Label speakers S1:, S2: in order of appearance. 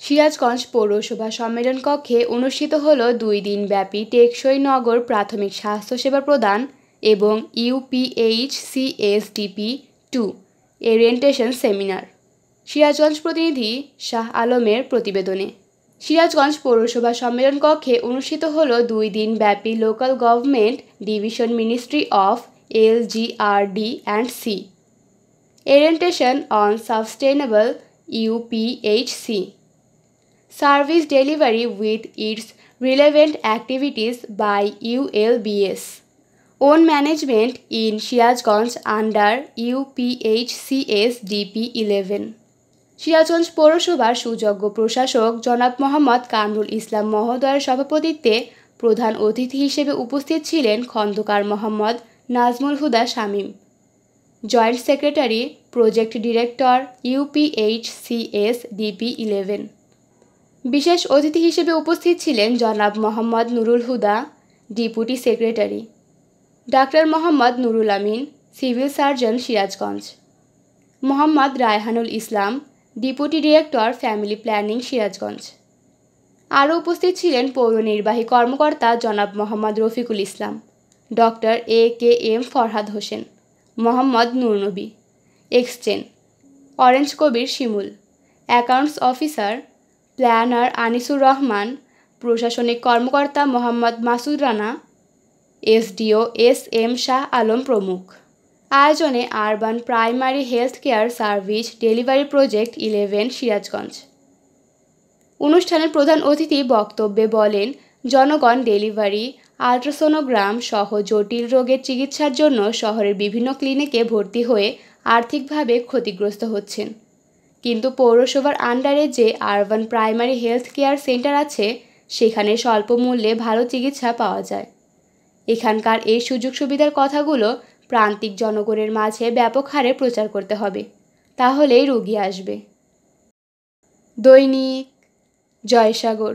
S1: সিরাজগঞ্জ পৌরসভা সম্মেলন কক্ষে অনুষ্ঠিত হল 2 দিনব্যাপী টেকসই নগর প্রাথমিক স্বাস্থ্যসেবা প্রদান এবং UPHCSDP-2 ওরিয়েন্টেশন সেমিনার। সিরাজগঞ্জ প্রতিনিধি শাহ আলমের প্রতিবেদনে। সিরাজগঞ্জ পৌরসভা সম্মেলন কক্ষে অনুষ্ঠিত হল 2 দিনব্যাপী local government division ministry of LGRD&C orientation on sustainable UPHC Service Delivery with its relevant activities by ULBS. Own Management in Sirazganj under UPHCSDP-11. Sirajganj পৌরসভার সুযোগ্য প্রশাসক জনাব মোহাম্মদ কামরুল ইসলাম মহোদয়ের সভাপতিত্বে প্রধান অতিথি হিসেবে উপস্থিত ছিলেন Khandakar Mohammad Nazmul Huda Shamim, joint secretary project director UPHCSDP-11। বিশেষ অতিথি হিসেবে উপস্থিত ছিলেন জনাব মোহাম্মদ নুরুল হুদা, ডেপুটি সেক্রেটারি, ডাক্তার Mohammad Nurul Amin, civil surgeon Sirajganj, Mohammad Raihanul Islam, deputy director family planning Sirajganj. আরও উপস্থিত ছিলেন পৌর নির্বাহী কর্মকর্তা জনাব Mohammad Rafiqul Islam, doctor AKM Farhad Hossain, Mohammad Nurnobi, exchange orange Kabir Shimul, accounts officer planner Anisur Rahman, প্রশাসনিক কর্মকর্তা মোহাম্মদ মাসুদ রানা, SDO SM শাহ আলম প্রমুখ। আয়োজনে urban primary health care service delivery project 11 Sirajganj. অনুষ্ঠানের প্রধান অতিথি বক্তব্যে বলেন, জনগণ ডেলিভারি, আল্ট্রাসোনোগ্রাম সহ জটিল রোগের চিকিৎসার জন্য শহরের বিভিন্ন ক্লিনিকে ভর্তি হয়ে আর্থিকভাবে ক্ষতিগ্রস্ত হচ্ছেন, কিন্তু পৌরসভার আন্ডারে যে urban primary health care centre আছে সেখানে স্বল্প মূল্যে ভালো চিকিৎসা পাওয়া যায়। এখানকার এই সুযোগ সুবিধার কথাগুলো প্রান্তিক জনগণের মাঝে ব্যাপক হারে প্রচার করতে হবে, তাহলেই রোগী আসবে। দৈনিক জয়সাগর।